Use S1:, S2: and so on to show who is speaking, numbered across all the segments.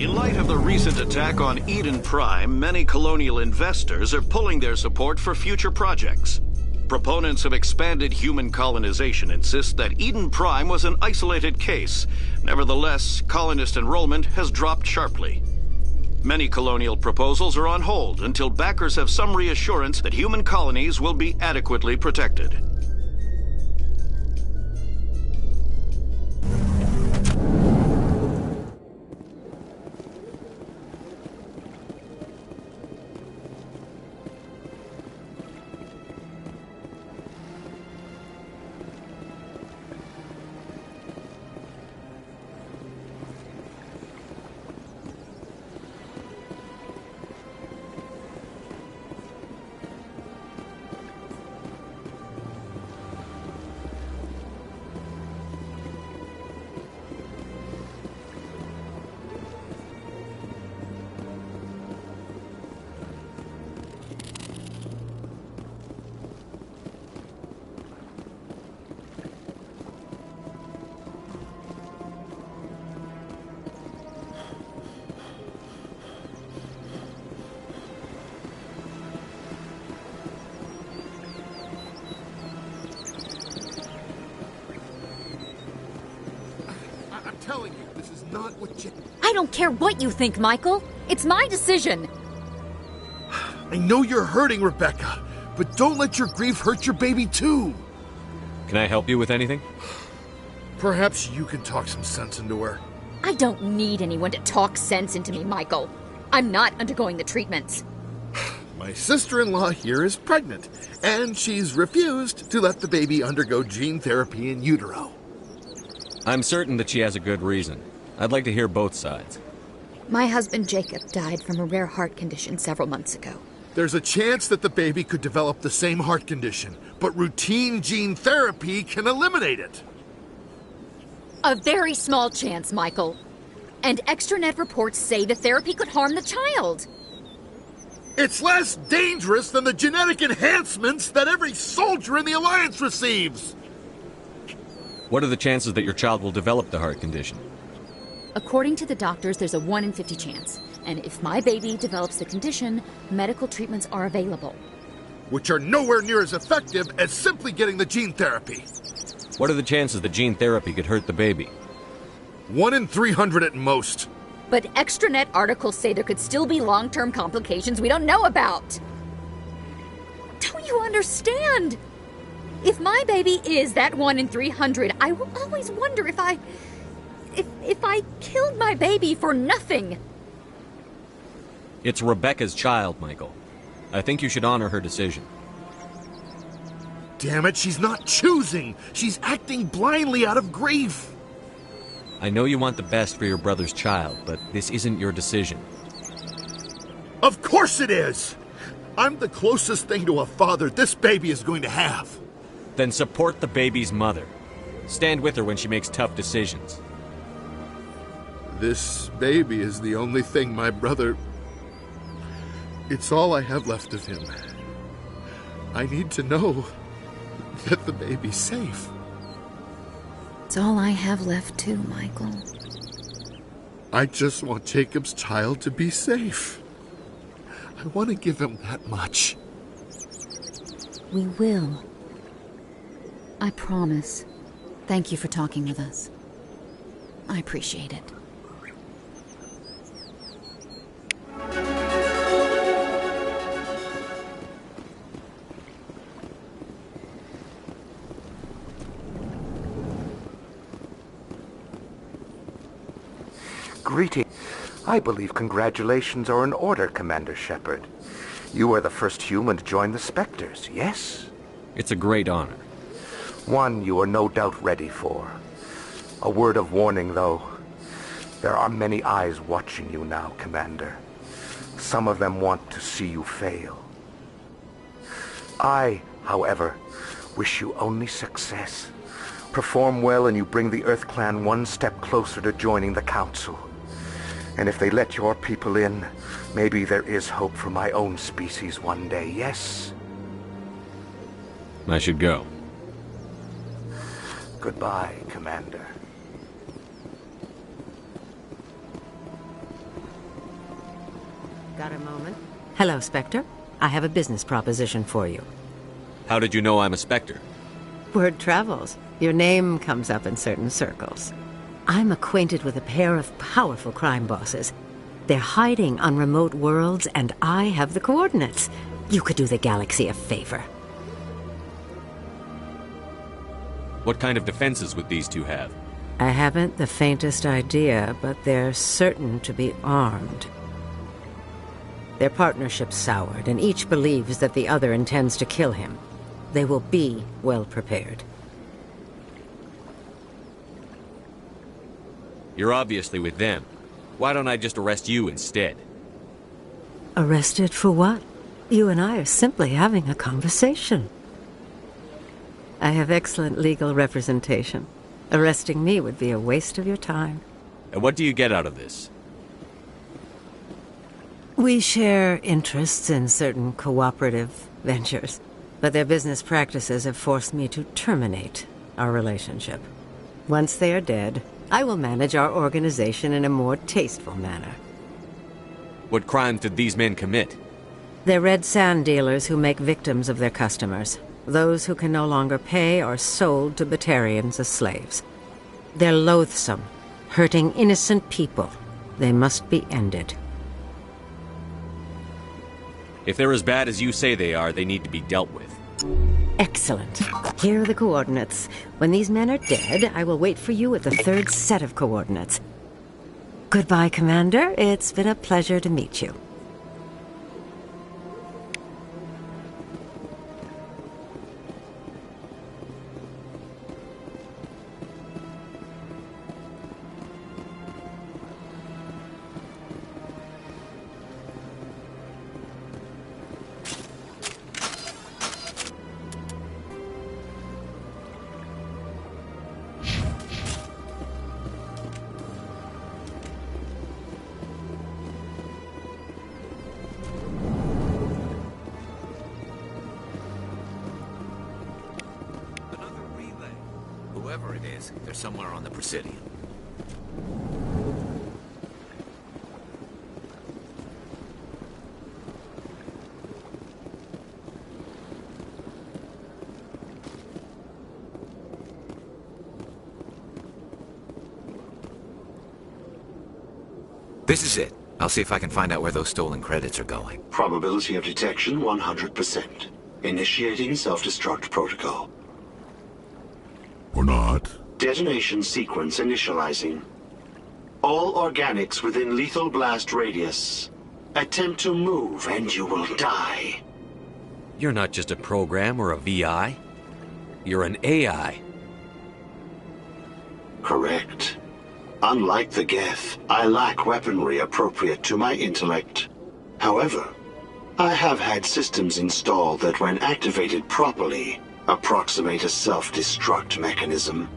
S1: In light of the recent attack on Eden Prime, many colonial investors are pulling their support for future projects. Proponents of expanded human colonization insist that Eden Prime was an isolated case. Nevertheless, colonist enrollment has dropped sharply. Many colonial proposals are on hold until backers have some reassurance that human colonies will be adequately protected.
S2: Telling you, this is not what you...
S3: I don't care what you think, Michael. It's my decision.
S2: I know you're hurting, Rebecca, but don't let your grief hurt your baby too.
S4: Can I help you with anything?
S2: Perhaps you can talk some sense into her.
S3: I don't need anyone to talk sense into me, Michael. I'm not undergoing the treatments.
S2: My sister-in-law here is pregnant, and she's refused to let the baby undergo gene therapy in utero.
S4: I'm certain that she has a good reason. I'd like to hear both sides.
S3: My husband Jacob died from a rare heart condition several months ago.
S2: There's a chance that the baby could develop the same heart condition, but routine gene therapy can eliminate it.
S3: A very small chance, Michael. And extranet reports say the therapy could harm the child.
S2: It's less dangerous than the genetic enhancements that every soldier in the Alliance receives.
S4: What are the chances that your child will develop the heart condition?
S3: According to the doctors, there's a 1 in 50 chance. And if my baby develops the condition, medical treatments are available.
S2: Which are nowhere near as effective as simply getting the gene therapy.
S4: What are the chances that gene therapy could hurt the baby?
S2: 1 in 300 at most.
S3: But extranet articles say there could still be long-term complications we don't know about. Don't you understand? If my baby is that 1 in 300, I will always wonder if I killed my baby for nothing.
S4: It's Rebecca's child, Michael. I think you should honor her decision.
S2: Damn it, she's not choosing. She's acting blindly out of grief.
S4: I know you want the best for your brother's child, but this isn't your decision.
S2: Of course it is! I'm the closest thing to a father this baby is going to have.
S4: Then support the baby's mother. Stand with her when she makes tough decisions.
S2: This baby is the only thing my brother... It's all I have left of him. I need to know that the baby's safe.
S3: It's all I have left too, Michael.
S2: I just want Jacob's child to be safe. I want to give him that much.
S3: We will. I promise. Thank you for talking with us. I appreciate it.
S5: Greeting. I believe congratulations are in order, Commander Shepard. You are the first human to join the Spectres, yes?
S4: It's a great honor.
S5: One you are no doubt ready for. A word of warning, though. There are many eyes watching you now, Commander. Some of them want to see you fail. I, however, wish you only success. Perform well and you bring the Earth Clan one step closer to joining the Council. And if they let your people in, maybe there is hope for my own species one day, yes?
S4: I should go.
S5: Goodbye, Commander.
S6: Got a moment? Hello, Spectre. I have a business proposition for you.
S4: How did you know I'm a Spectre?
S6: Word travels. Your name comes up in certain circles. I'm acquainted with a pair of powerful crime bosses. They're hiding on remote worlds, and I have the coordinates. You could do the galaxy a favor.
S4: What kind of defenses would these two have?
S6: I haven't the faintest idea, but they're certain to be armed. Their partnership's soured, and each believes that the other intends to kill him. They will be well prepared.
S4: You're obviously with them. Why don't I just arrest you instead?
S6: Arrested for what? You and I are simply having a conversation. I have excellent legal representation. Arresting me would be a waste of your time.
S4: And what do you get out of this?
S6: We share interests in certain cooperative ventures, but their business practices have forced me to terminate our relationship. Once they are dead, I will manage our organization in a more tasteful manner.
S4: What crimes did these men commit?
S6: They're red sand dealers who make victims of their customers. Those who can no longer pay are sold to Batarians as slaves. They're loathsome, hurting innocent people. They must be ended.
S4: If they're as bad as you say they are, they need to be dealt with.
S6: Excellent. Here are the coordinates. When these men are dead, I will wait for you at the third set of coordinates. Goodbye, Commander. It's been a pleasure to meet you.
S7: Whoever it is, they're somewhere on the Presidium. This is it. I'll see if I can find out where those stolen credits are going.
S8: Probability of detection 100%. Initiating self-destruct protocol.
S2: Or not.
S8: Detonation sequence initializing. All organics within lethal blast radius. Attempt to move and you will die.
S4: You're not just a program or a VI. You're an AI.
S8: Correct. Unlike the Geth, I lack weaponry appropriate to my intellect. However, I have had systems installed that when activated properly, approximate a self-destruct mechanism.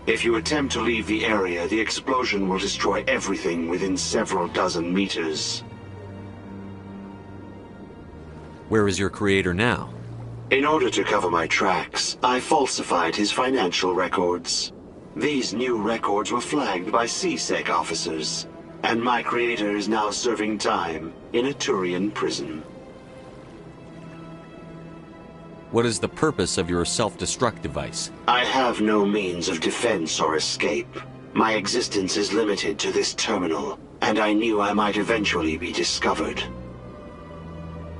S8: If you attempt to leave the area, the explosion will destroy everything within several dozen meters.
S4: Where is your creator now?
S8: In order to cover my tracks, I falsified his financial records. These new records were flagged by CSEC officers, and my creator is now serving time in a Turian prison.
S4: What is the purpose of your self-destruct device?
S8: I have no means of defense or escape. My existence is limited to this terminal, and I knew I might eventually be discovered.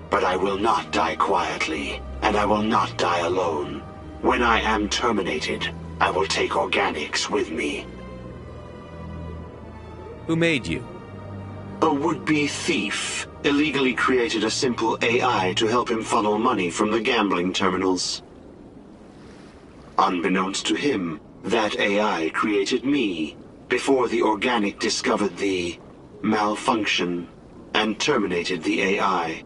S8: But I will not die quietly, and I will not die alone. When I am terminated, I will take organics with me.
S4: Who made you?
S8: A would-be thief illegally created a simple AI to help him funnel money from the gambling terminals. Unbeknownst to him, that AI created me before the organic discovered the malfunction and terminated the AI.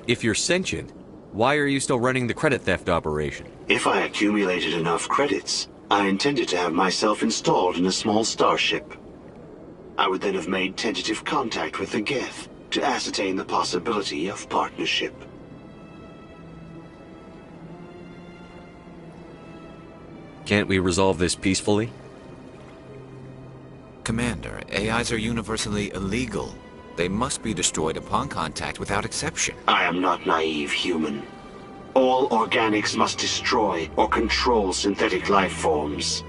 S4: If you're sentient, why are you still running the credit theft operation?
S8: If I accumulated enough credits, I intended to have myself installed in a small starship. I would then have made tentative contact with the Geth to ascertain the possibility of partnership.
S4: Can't we resolve this peacefully?
S7: Commander, AIs are universally illegal. They must be destroyed upon contact without exception.
S8: I am not naive, human. All organics must destroy or control synthetic life forms.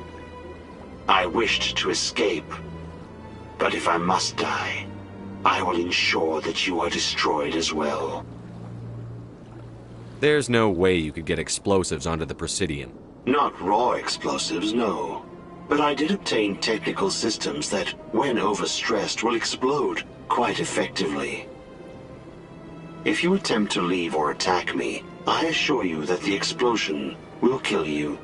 S8: I wished to escape, but if I must die, I will ensure that you are destroyed as well.
S4: There's no way you could get explosives onto the Presidium.
S8: Not raw explosives, no. But I did obtain technical systems that, when overstressed, will explode quite effectively. If you attempt to leave or attack me, I assure you that the explosion will kill you.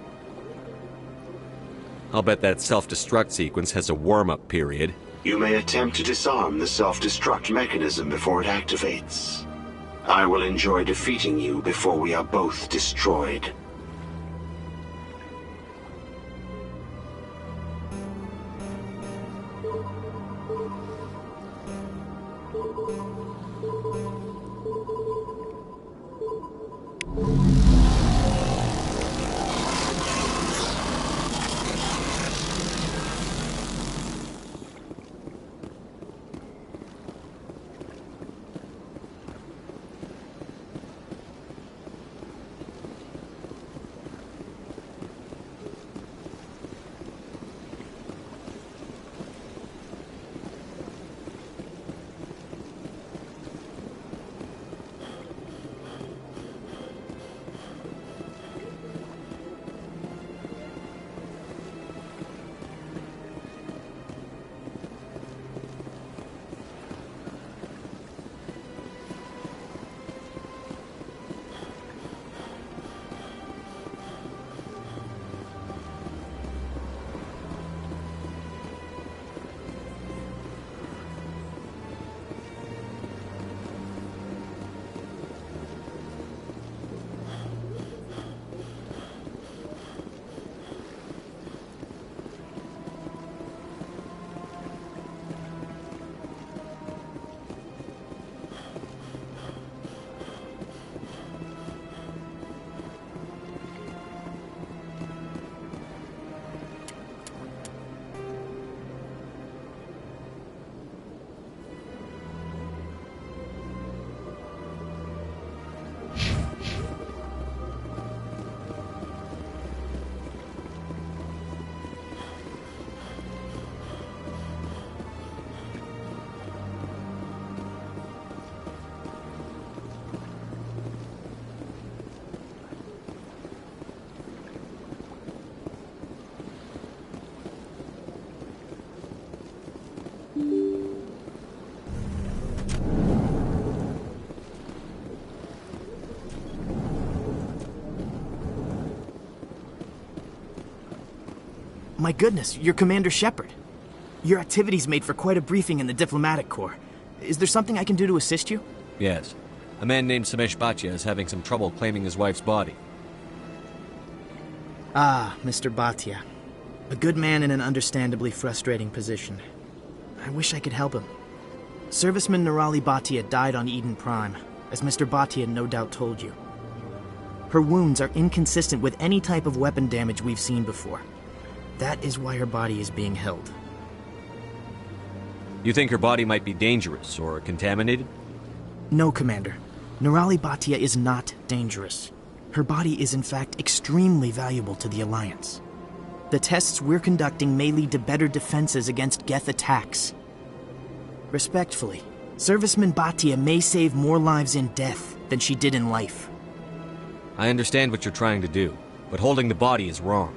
S4: I'll bet that self-destruct sequence has a warm-up period.
S8: You may attempt to disarm the self-destruct mechanism before it activates. I will enjoy defeating you before we are both destroyed.
S9: My goodness, you're Commander Shepard. Your activities made for quite a briefing in the Diplomatic Corps. Is there something I can do to assist you?
S4: Yes. A man named Samesh Bhatia is having some trouble claiming his wife's body.
S9: Ah, Mr. Bhatia. A good man in an understandably frustrating position. I wish I could help him. Serviceman Nirali Bhatia died on Eden Prime, as Mr. Bhatia no doubt told you. Her wounds are inconsistent with any type of weapon damage we've seen before. That is why her body is being held.
S4: You think her body might be dangerous or contaminated?
S9: No, Commander. Nirali Bhatia is not dangerous. Her body is in fact extremely valuable to the Alliance. The tests we're conducting may lead to better defenses against Geth attacks. Respectfully, Serviceman Bhatia may save more lives in death than she did in life.
S4: I understand what you're trying to do, but holding the body is wrong.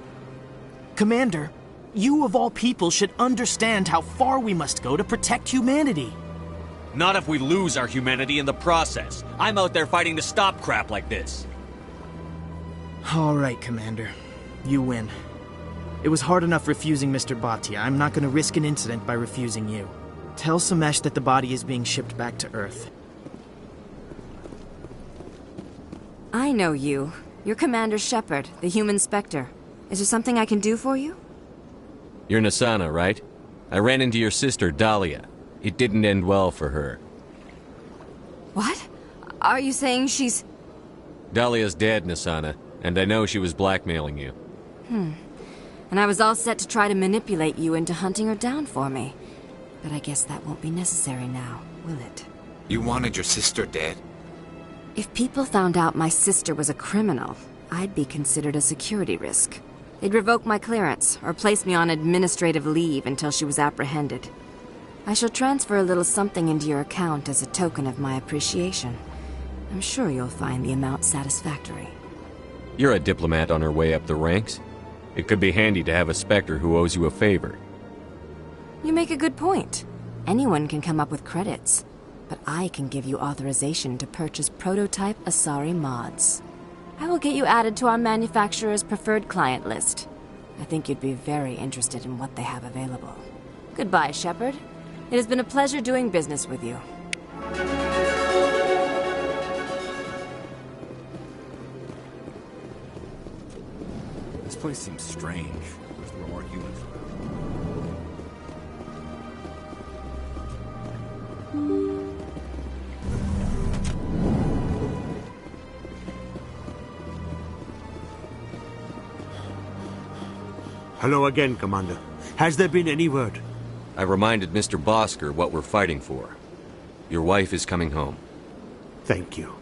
S9: Commander, you of all people should understand how far we must go to protect humanity.
S4: Not if we lose our humanity in the process. I'm out there fighting to stop crap like this.
S9: All right, Commander. You win. It was hard enough refusing Mr. Bhatia. I'm not going to risk an incident by refusing you. Tell Samesh that the body is being shipped back to Earth.
S10: I know you. You're Commander Shepard, the human Spectre. Is there something I can do for you?
S4: You're Nasana, right? I ran into your sister, Dahlia. It didn't end well for her.
S10: What? Are you saying she's...
S4: Dahlia's dead, Nasana, and I know she was blackmailing you.
S10: And I was all set to try to manipulate you into hunting her down for me. But I guess that won't be necessary now, will it?
S7: You wanted your sister dead?
S10: If people found out my sister was a criminal, I'd be considered a security risk. They'd revoke my clearance, or place me on administrative leave until she was apprehended. I shall transfer a little something into your account as a token of my appreciation. I'm sure you'll find the amount satisfactory.
S4: You're a diplomat on her way up the ranks. It could be handy to have a Spectre who owes you a favor.
S10: You make a good point. Anyone can come up with credits, but I can give you authorization to purchase prototype Asari mods. I will get you added to our manufacturer's preferred client list. I think you'd be very interested in what they have available. Goodbye, Shepard. It has been a pleasure doing business with you.
S11: This place seems strange. Wish there were more humans around.
S12: Hello again, Commander. Has there been any word?
S4: I reminded Mr. Bosker what we're fighting for. Your wife is coming home.
S12: Thank you.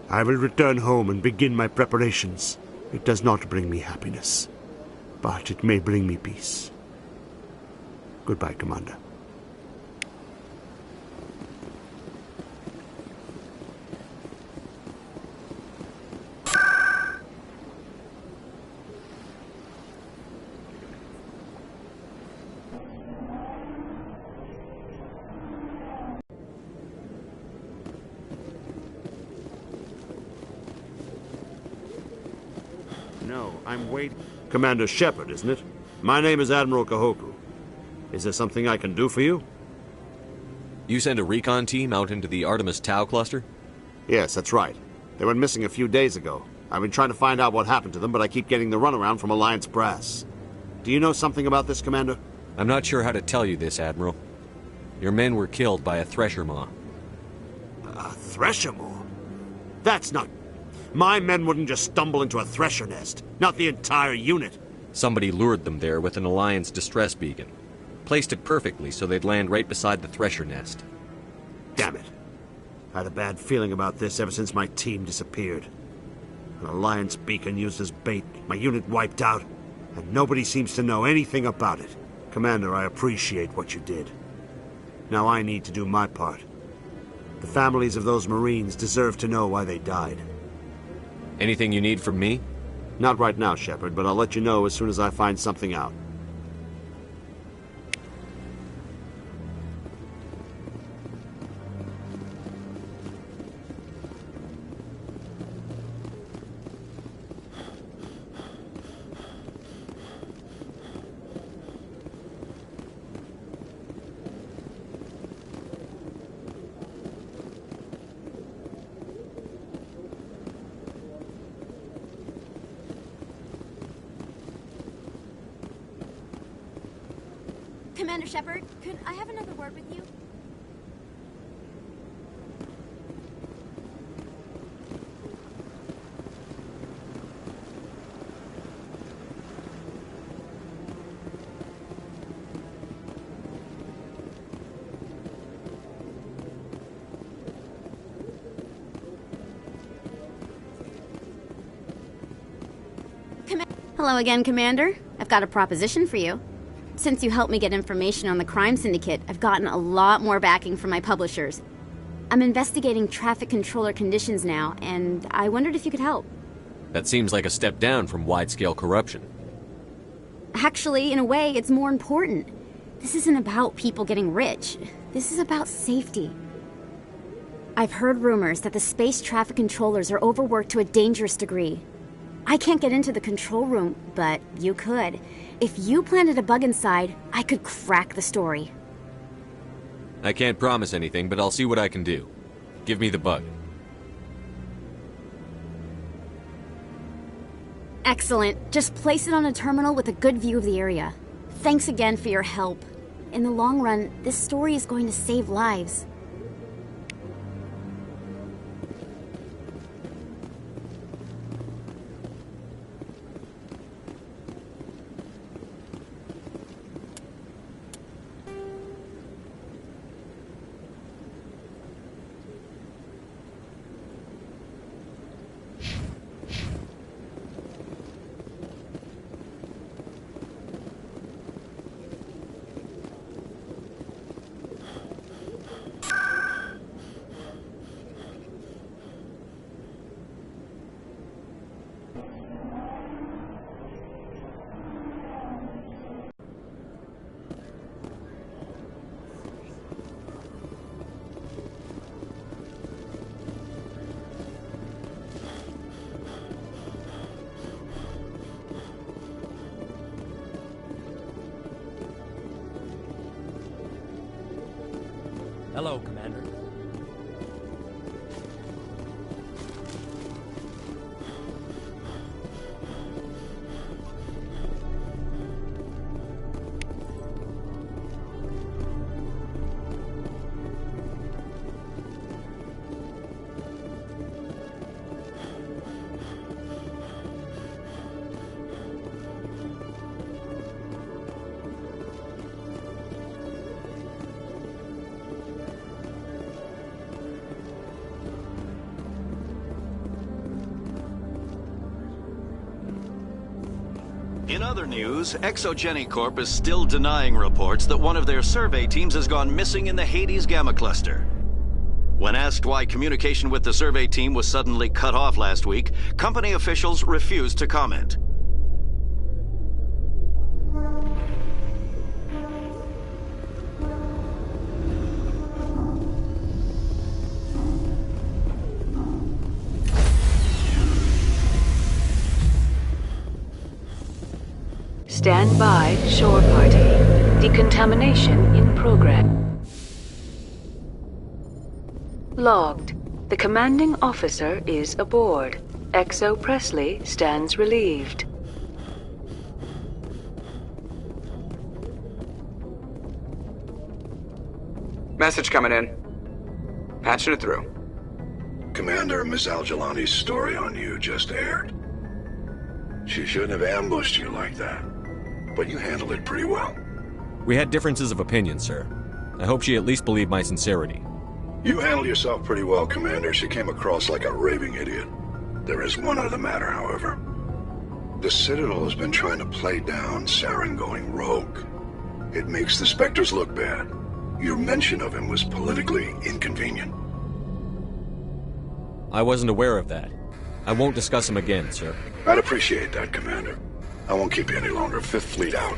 S12: I will return home and begin my preparations. It does not bring me happiness, but it may bring me peace. Goodbye, Commander. No, I'm waiting. Commander Shepard, isn't it? My name is Admiral Kahoku. Is there something I can do for you?
S4: You sent a recon team out into the Artemis Tau cluster?
S12: Yes, that's right. They went missing a few days ago. I've been trying to find out what happened to them, but I keep getting the runaround from Alliance brass. Do you know something about this, Commander?
S4: I'm not sure how to tell you this, Admiral. Your men were killed by a Thresher Maw.
S12: A Thresher Maw? That's not... My men wouldn't just stumble into a Thresher nest. Not the entire unit.
S4: Somebody lured them there with an Alliance distress beacon. Placed it perfectly so they'd land right beside the Thresher nest.
S12: Damn it. I had a bad feeling about this ever since my team disappeared. An Alliance beacon used as bait, my unit wiped out, and nobody seems to know anything about it. Commander, I appreciate what you did. Now I need to do my part. The families of those Marines deserve to know why they died.
S4: Anything you need from me?
S12: Not right now, Shepard, but I'll let you know as soon as I find something out.
S3: Commander Shepard, could I have another word with you?
S13: Hello again, Commander. I've got a proposition for you. Since you helped me get information on the crime syndicate, I've gotten a lot more backing from my publishers. I'm investigating traffic controller conditions now, and I wondered if you could help.
S4: That seems like a step down from wide-scale corruption.
S13: Actually, in a way, it's more important. This isn't about people getting rich. This is about safety. I've heard rumors that the space traffic controllers are overworked to a dangerous degree. I can't get into the control room, but you could. If you planted a bug inside, I could crack the story.
S4: I can't promise anything, but I'll see what I can do. Give me the bug.
S13: Excellent. Just place it on a terminal with a good view of the area. Thanks again for your help. In the long run, this story is going to save lives.
S1: In other news, Exogeny Corp is still denying reports that one of their survey teams has gone missing in the Hades Gamma Cluster. When asked why communication with the survey team was suddenly cut off last week, company officials refused to comment.
S14: Stand by, shore party. Decontamination in progress. Logged. The commanding officer is aboard. Exo Presley stands relieved.
S15: Message coming in. Patching it through.
S16: Commander, Miss Al-Jalani's story on you just aired. She shouldn't have ambushed you like that. But you handled it pretty well.
S4: We had differences of opinion, sir. I hope she at least believed my sincerity.
S16: You handled yourself pretty well, Commander. She came across like a raving idiot. There is one other matter, however. The Citadel has been trying to play down Saren going rogue. It makes the Spectres look bad. Your mention of him was politically inconvenient.
S4: I wasn't aware of that. I won't discuss him again, sir.
S16: I'd appreciate that, Commander. I won't keep you any longer. Fifth Fleet out.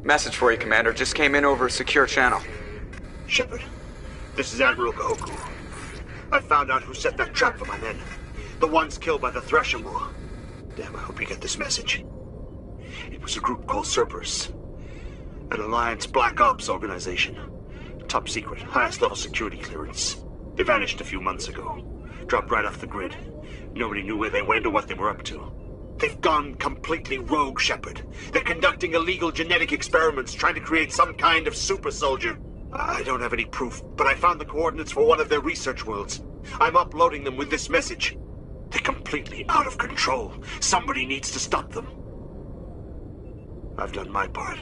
S15: Message for you, Commander. Just came in over a secure channel.
S17: Shepard, this is Admiral Goku. I found out who set that trap for my men. The ones killed by the Thresher War. Damn, I hope you get this message. It was a group called Cerberus. An Alliance Black Ops organization. Top secret, highest level security clearance. They vanished a few months ago. Dropped right off the grid. Nobody knew where they went or what they were up to. They've gone completely rogue, Shepard. They're conducting illegal genetic experiments, trying to create some kind of super soldier. I don't have any proof, but I found the coordinates for one of their research worlds. I'm uploading them with this message. They're completely out of control. Somebody needs to stop them. I've done my part.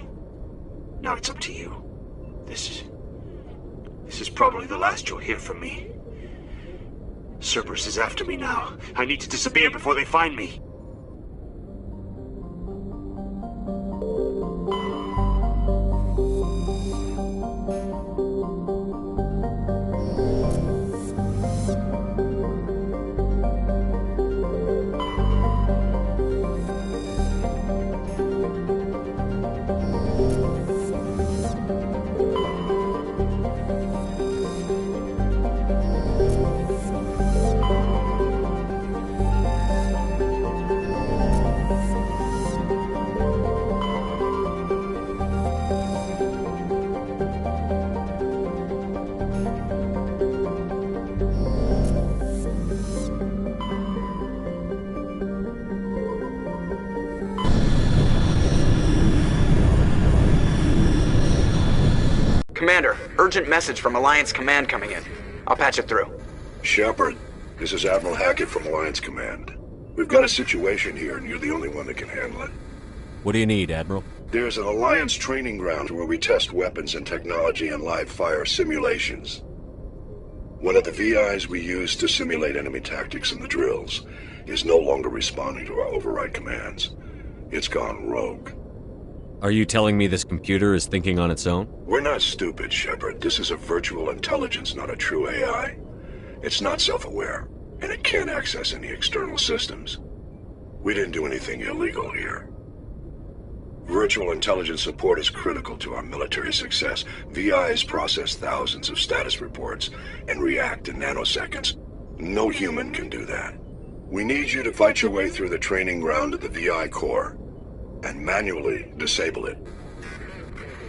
S17: Now it's up to you. This is probably the last you'll hear from me. Cerberus is after me now. I need to disappear before they find me.
S15: Commander, urgent message from Alliance Command coming in. I'll patch it through.
S16: Shepard, this is Admiral Hackett from Alliance Command. We've got a situation here, and you're the only one that can handle it.
S4: What do you need, Admiral?
S16: There's an Alliance training ground where we test weapons and technology in live fire simulations. One of the VIs we use to simulate enemy tactics in the drills is no longer responding to our override commands. It's gone rogue.
S4: Are you telling me this computer is thinking on its own?
S16: We're not stupid, Shepard. This is a virtual intelligence, not a true AI. It's not self-aware, and it can't access any external systems. We didn't do anything illegal here. Virtual intelligence support is critical to our military success. VIs process thousands of status reports and react in nanoseconds. No human can do that. We need you to fight your way through the training ground of the VI core and manually disable it.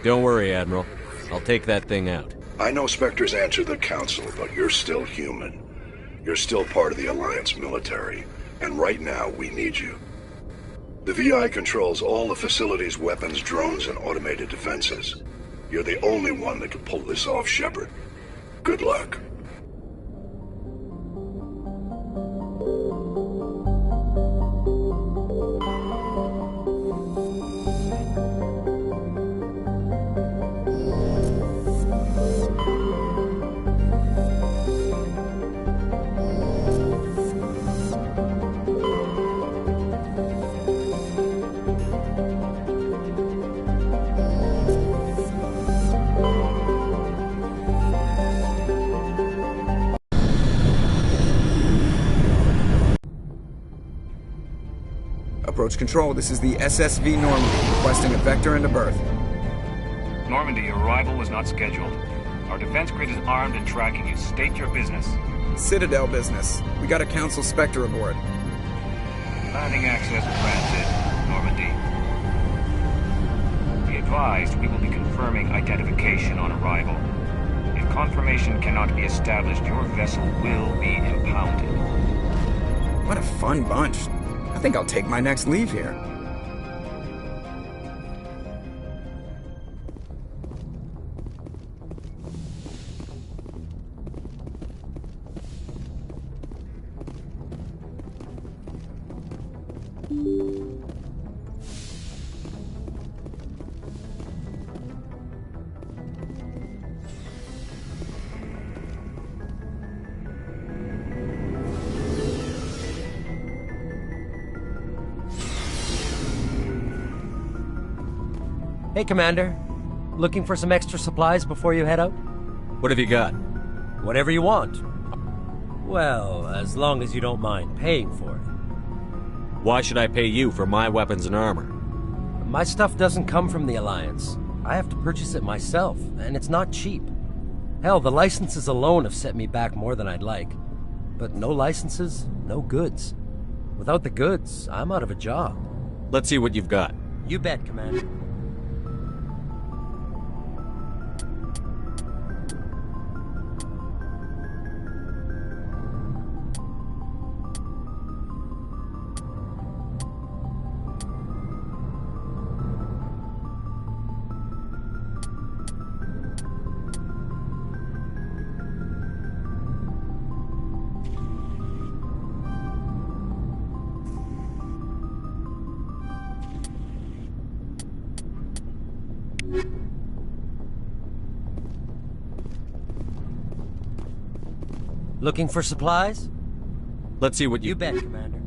S4: Don't worry, Admiral. I'll take that thing out.
S16: I know Spectres answer the Council, but you're still human. You're still part of the Alliance military, and right now we need you. The VI controls all the facility's weapons, drones, and automated defenses. You're the only one that can pull this off, Shepard. Good luck.
S15: Approach control, this is the SSV Normandy, requesting a vector and a berth.
S18: Normandy, your arrival was not scheduled. Our defense grid is armed and tracking you. State your business.
S15: Citadel business. We got a Council Spectre aboard.
S18: Landing access granted, Normandy. Be advised, we will be confirming identification on arrival. If confirmation cannot be established, your vessel will be impounded.
S15: What a fun bunch. I think I'll take my next leave here.
S19: Hey, Commander. Looking for some extra supplies before you head out?
S4: What have you got?
S19: Whatever you want. Well, as long as you don't mind paying for it.
S4: Why should I pay you for my weapons and armor?
S19: My stuff doesn't come from the Alliance. I have to purchase it myself, and it's not cheap. Hell, the licenses alone have set me back more than I'd like. But no licenses, no goods. Without the goods, I'm out of a job.
S4: Let's see what you've got.
S19: You bet, Commander. Looking for supplies?
S4: Let's see what
S19: you bet, Commander.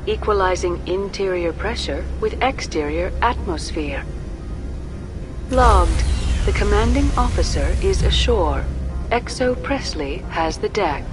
S14: Equalizing interior pressure with exterior atmosphere. Logged. The commanding officer is ashore. XO Presley has the deck.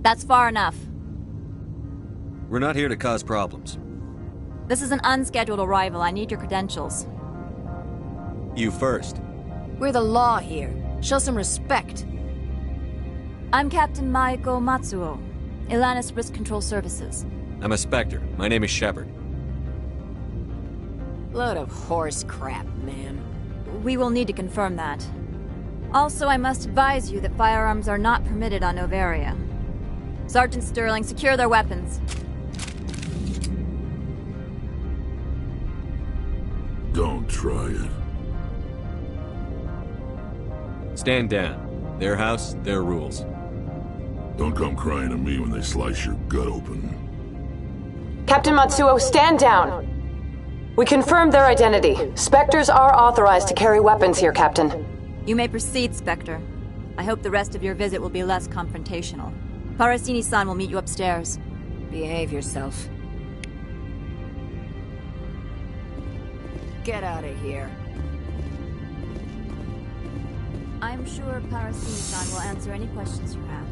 S20: That's far enough.
S4: We're not here to cause problems.
S20: This is an unscheduled arrival. I need your credentials.
S4: You first.
S10: We're the law here. Show some respect.
S20: I'm Captain Maiko Matsuo, Ilanis Risk Control Services.
S4: I'm a Spectre. My name is Shepard.
S10: Load of horse crap, ma'am.
S20: We will need to confirm that. Also, I must advise you that firearms are not permitted on Novaria. Sergeant Sterling, secure their weapons.
S21: Don't try it.
S4: Stand down. Their house, their rules.
S21: Don't come crying to me when they slice your gut open.
S22: Captain Matsuo, stand down! We confirmed their identity. Spectres are authorized to carry weapons here, Captain.
S20: You may proceed, Spectre. I hope the rest of your visit will be less confrontational. Parasini-san will meet you upstairs.
S10: Behave yourself. Get out of here.
S20: I'm sure Parasini-san will answer any questions you have.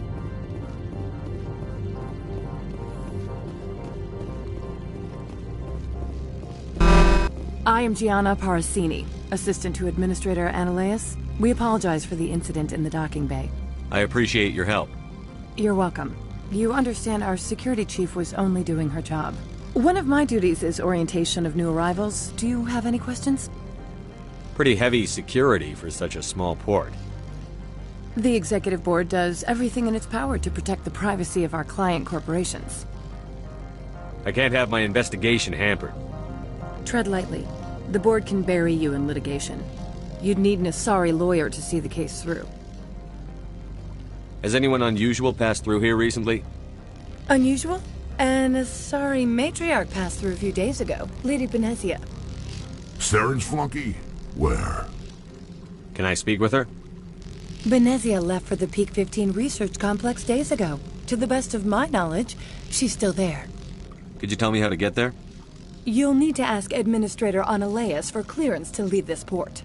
S23: I am Gianna Parasini, assistant to Administrator Ananias. We apologize for the incident in the docking bay.
S4: I appreciate your help.
S23: You're welcome. You understand our security chief was only doing her job. One of my duties is orientation of new arrivals. Do you have any questions?
S4: Pretty heavy security for such a small port.
S23: The executive board does everything in its power to protect the privacy of our client corporations.
S4: I can't have my investigation hampered.
S23: Tread lightly. The board can bury you in litigation. You'd need an Asari lawyer to see the case through.
S4: Has anyone unusual passed through here recently?
S23: Unusual? An Asari matriarch passed through a few days ago. Lady Benezia.
S21: Saren's flunky? Where?
S4: Can I speak with her?
S23: Benezia left for the Peak 15 research complex days ago. To the best of my knowledge, she's still there.
S4: Could you tell me how to get there?
S23: You'll need to ask Administrator Ananias for clearance to leave this port.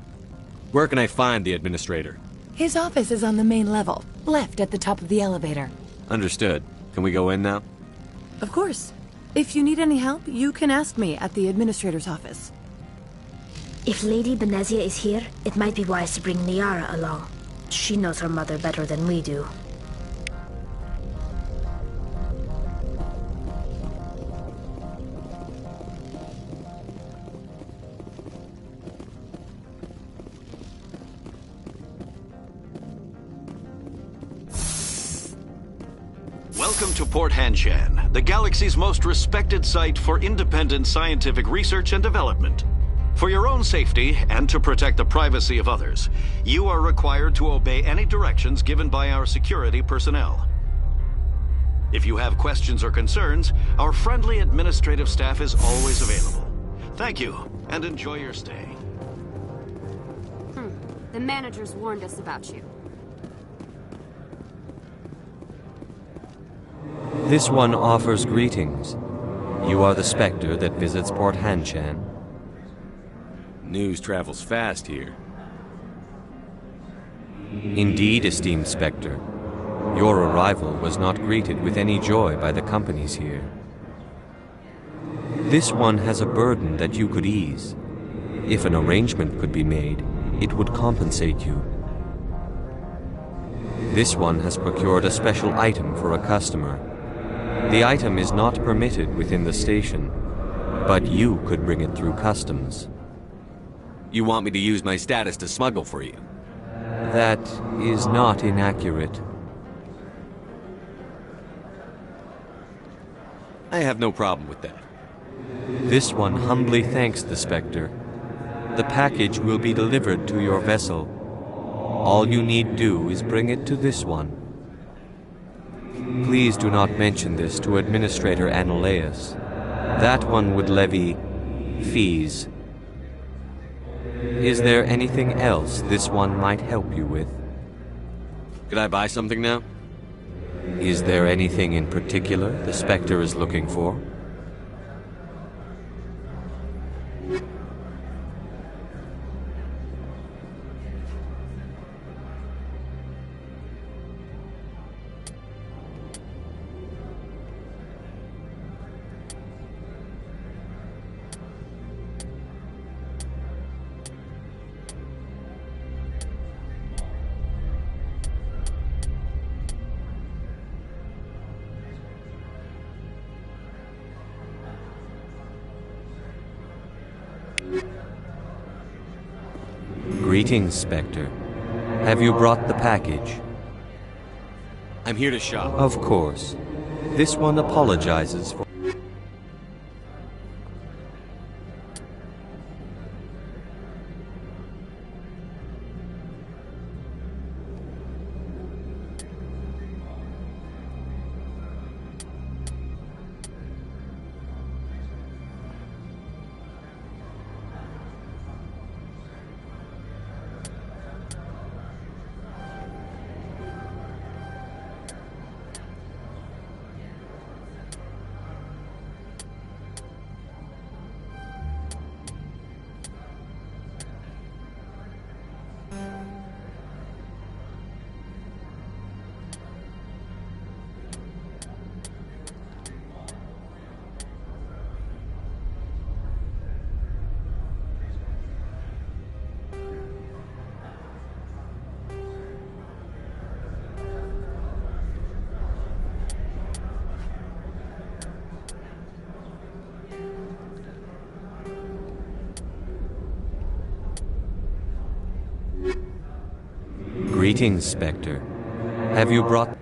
S4: Where can I find the administrator?
S23: His office is on the main level, left at the top of the elevator.
S4: Understood. Can we go in now?
S23: Of course. If you need any help, you can ask me at the administrator's office.
S24: If Lady Benezia is here, it might be wise to bring Niara along. She knows her mother better than we do.
S1: Welcome to Port Hanshan, the galaxy's most respected site for independent scientific research and development. For your own safety and to protect the privacy of others, you are required to obey any directions given by our security personnel. If you have questions or concerns, our friendly administrative staff is always available. Thank you, and enjoy your stay.
S13: The managers warned us about you.
S4: This one offers greetings. You are the Spectre that visits Port Hanshan. News travels fast here. Indeed, esteemed Spectre. Your arrival was not greeted with any joy by the companies here. This one has a burden that you could ease. If an arrangement could be made, it would compensate you. This one has procured a special item for a customer. The item is not permitted within the station, but you could bring it through customs. You want me to use my status to smuggle for you? That is not inaccurate. I have no problem with that. This one humbly thanks the Spectre. The package will be delivered to your vessel. All you need do is bring it to this one. Please do not mention this to Administrator Ananias. That one would levy Fees. Is there anything else this one might help you with? Could I buy something now? Is there anything in particular the Spectre is looking for? Greetings, Spectre. Have you brought the package? I'm here to shop. Of course. This one apologizes for... Greetings, Spectre. Have you brought...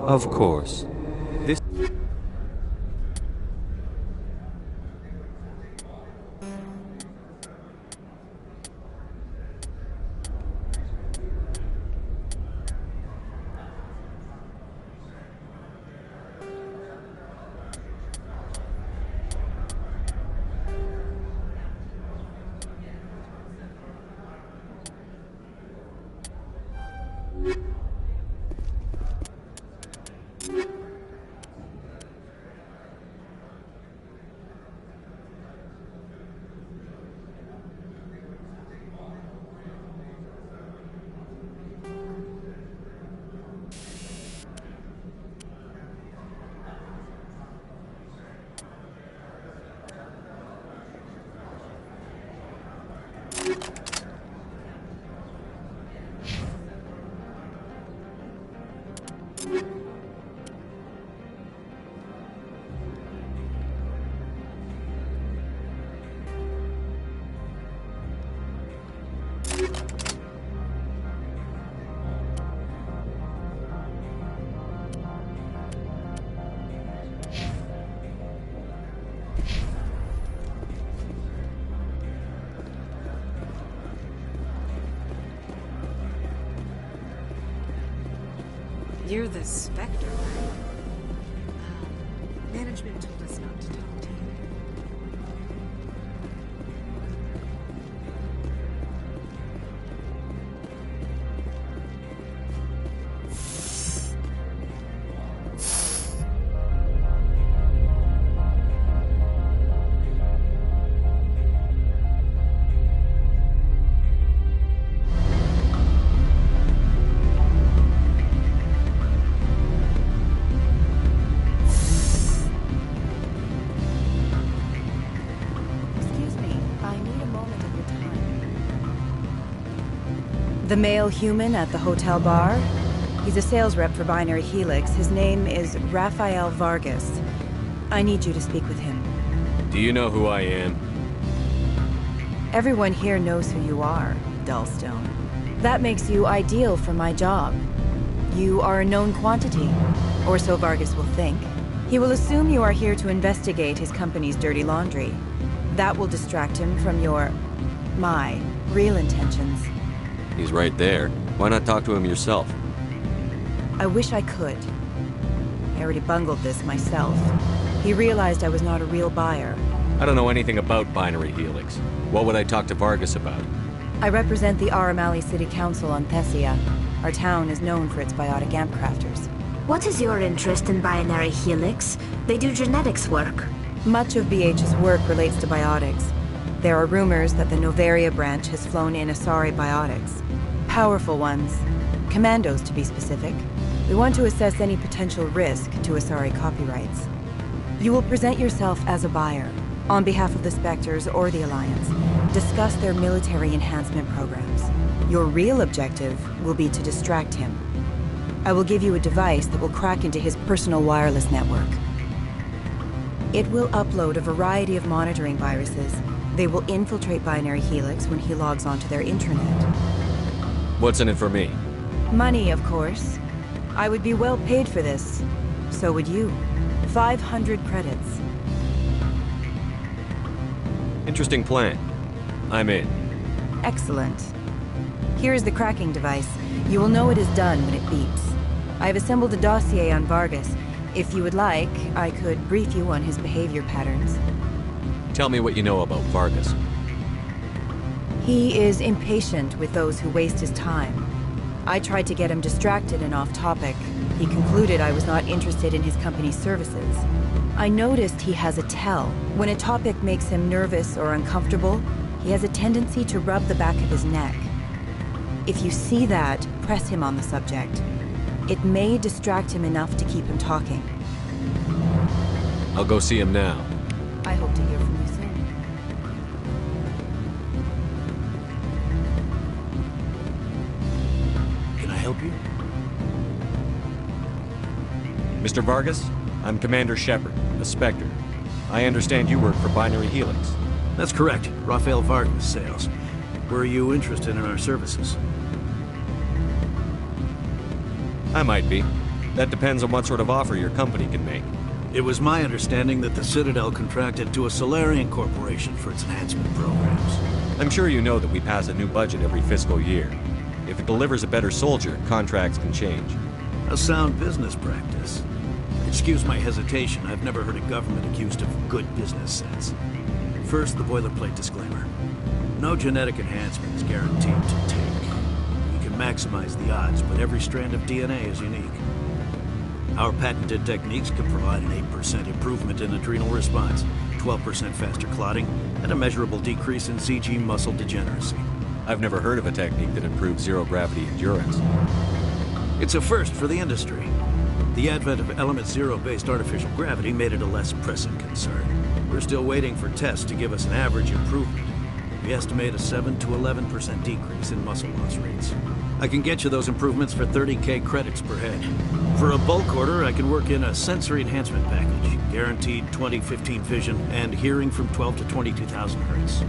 S4: Of course. This...
S2: You're the Spectre. Management told us not to talk to you.
S5: The male human at the hotel bar? He's a sales rep for Binary Helix. His name is Rafael Vargas. I need you to speak with him.
S4: Do you know who I am?
S5: Everyone here knows who you are, Dullstone. That makes you ideal for my job. You are a known quantity, or so Vargas will think. He will assume you are here to investigate his company's dirty laundry. That will distract him from my real intentions.
S4: He's right there. Why not talk to him yourself?
S5: I wish I could. I already bungled this myself. He realized I was not a real buyer.
S4: I don't know anything about binary helix. What would I talk to Vargas about?
S5: I represent the Aramali City Council on Thessia. Our town is known for its biotic amp crafters.
S24: What is your interest in binary helix? They do genetics work.
S5: Much of BH's work relates to biotics. There are rumors that the Novaria branch has flown in Asari biotics. Powerful ones. Commandos, to be specific. We want to assess any potential risk to Asari copyrights. You will present yourself as a buyer, on behalf of the Spectres or the Alliance. Discuss their military enhancement programs. Your real objective will be to distract him. I will give you a device that will crack into his personal wireless network. It will upload a variety of monitoring viruses. They will infiltrate Binary Helix when he logs onto their intranet.
S4: What's in it for me?
S5: Money, of course. I would be well paid for this. So would you. 500 credits.
S4: Interesting plan. I'm in.
S5: Excellent. Here is the cracking device. You will know it is done when it beeps. I have assembled a dossier on Vargas. If you would like, I could brief you on his behavior patterns.
S4: Tell me what you know about Vargas.
S5: He is impatient with those who waste his time. I tried to get him distracted and off topic. He concluded I was not interested in his company's services. I noticed he has a tell. When a topic makes him nervous or uncomfortable, he has a tendency to rub the back of his neck. If you see that, press him on the subject. It may distract him enough to keep him talking.
S4: I'll go see him now.
S5: I hope to hear from you soon.
S6: Can I help you?
S4: Mr. Vargas, I'm Commander Shepard, a Spectre. I understand you work for Binary Helix.
S6: That's correct. Rafael Vargas, sales. Were you interested in our services?
S4: I might be. That depends on what sort of offer your company can make.
S6: It was my understanding that the Citadel contracted to a Solarian corporation for its enhancement programs.
S4: I'm sure you know that we pass a new budget every fiscal year. If it delivers a better soldier, contracts can change.
S6: A sound business practice. Excuse my hesitation, I've never heard a government accused of good business sense. First, the boilerplate disclaimer. No genetic enhancement is guaranteed to take. We can maximize the odds, but every strand of DNA is unique. Our patented techniques can provide an 8% improvement in adrenal response, 12% faster clotting, and a measurable decrease in CG muscle degeneracy.
S4: I've never heard of a technique that improves zero-gravity endurance.
S6: It's a first for the industry. The advent of element zero-based artificial gravity made it a less pressing concern. We're still waiting for tests to give us an average improvement. We estimate a 7 to 11% decrease in muscle loss rates. I can get you those improvements for 30K credits per head. For a bulk order, I can work in a sensory enhancement package, guaranteed 20/15 vision, and hearing from 12 to 22,000 hertz.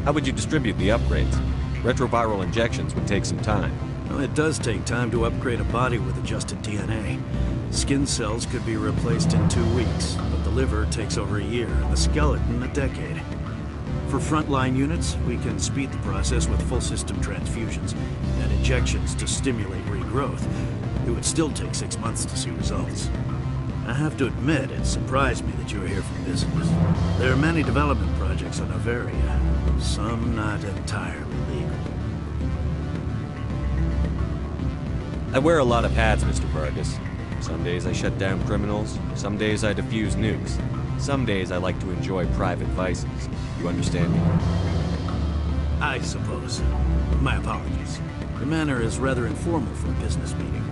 S4: How would you distribute the upgrades? Retroviral injections would take some time.
S6: Well, it does take time to upgrade a body with adjusted DNA. Skin cells could be replaced in 2 weeks, but the liver takes over a year, and the skeleton a decade. For frontline units, we can speed the process with full system transfusions and injections to stimulate regrowth. It would still take 6 months to see results. I have to admit, it surprised me that you were here for business. There are many development projects on Novaria, some not entirely legal.
S4: I wear a lot of hats, Mr. Vargas. Some days I shut down criminals, some days I defuse nukes. Some days I like to enjoy private vices. You understand me?
S6: I suppose. My apologies. Your manner is rather informal for a business meeting.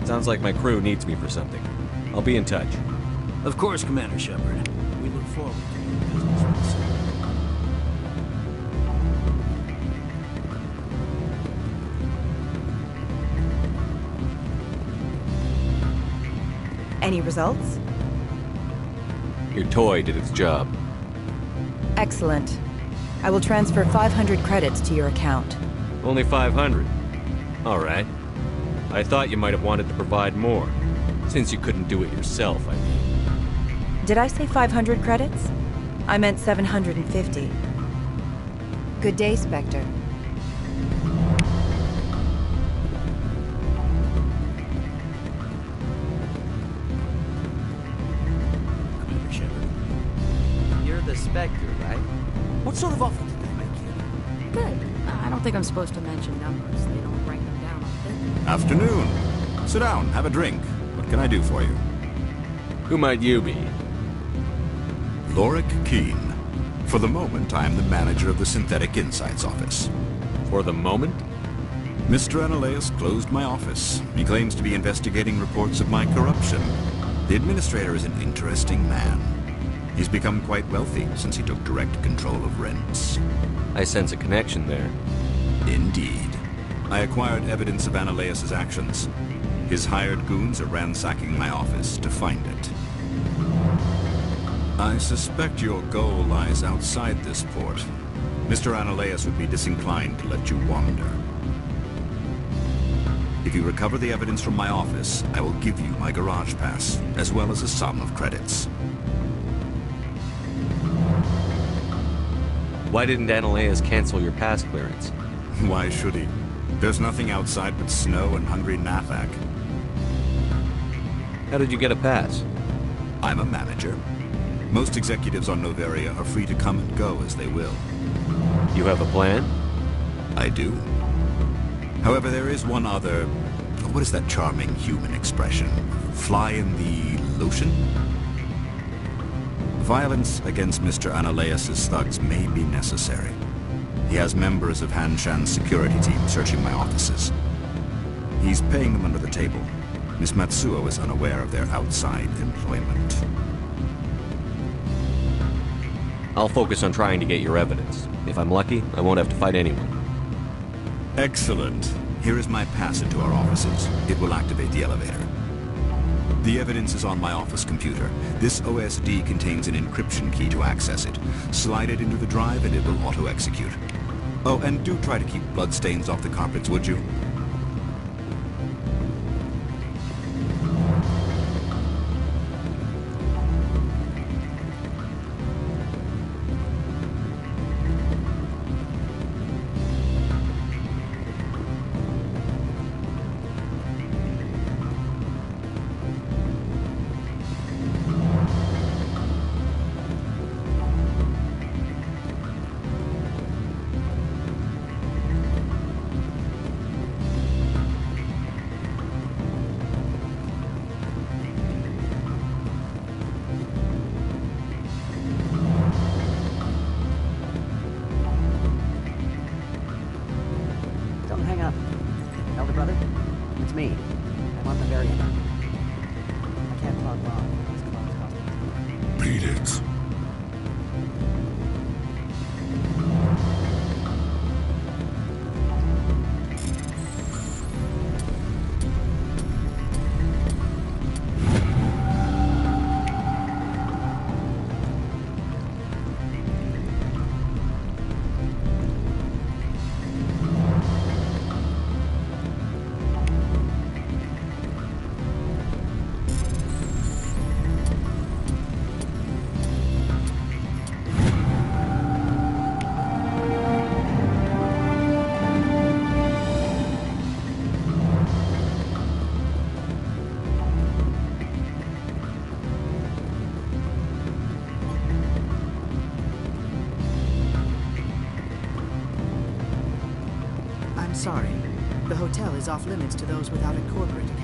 S4: Sounds like my crew needs me for something. I'll be in touch.
S6: Of course, Commander Shepard. We look forward to doing business with you.
S5: Any results?
S4: Your toy did its job.
S5: Excellent. I will transfer 500 credits to your account.
S4: Only 500. All right. I thought you might have wanted to provide more, since you couldn't do it yourself, I mean.
S5: Did I say 500 credits? I meant 750. Good day, Spectre.
S7: inspector, right?
S12: What sort of offer did they make you?
S20: Good. I don't think I'm supposed to mention numbers. They don't write them down on paper.
S8: Afternoon. Sit down, have a drink. What can I do for you?
S4: Who might you be?
S8: Lorik Keene. For the moment, I am the manager of the Synthetic Insights office.
S4: For the moment?
S8: Mr. Analaeus closed my office. He claims to be investigating reports of my corruption. The administrator is an interesting man. He's become quite wealthy since he took direct control of rents.
S4: I sense a connection there.
S8: Indeed. I acquired evidence of Analaeus' actions. His hired goons are ransacking my office to find it. I suspect your goal lies outside this port. Mr. Analaeus would be disinclined to let you wander. If you recover the evidence from my office, I will give you my garage pass, as well as a sum of credits.
S4: Why didn't Analaeus cancel your pass clearance?
S8: Why should he? There's nothing outside but snow and hungry Nathak.
S4: How did you get a pass?
S8: I'm a manager. Most executives on Noveria are free to come and go as they will.
S4: You have a plan?
S8: I do. However, there is one other... What is that charming human expression? Fly in the lotion? Violence against Mr. Analaeus' thugs may be necessary. He has members of Han Shan's security team searching my offices. He's paying them under the table. Miss Matsuo is unaware of their outside employment.
S4: I'll focus on trying to get your evidence. If I'm lucky, I won't have to fight anyone.
S8: Excellent. Here is my pass into our offices. It will activate the elevator. The evidence is on my office computer. This OSD contains an encryption key to access it. Slide it into the drive and it will auto-execute. Oh, and do try to keep bloodstains off the carpets, would you?
S9: Sorry. The hotel is off limits to those without a corporate account.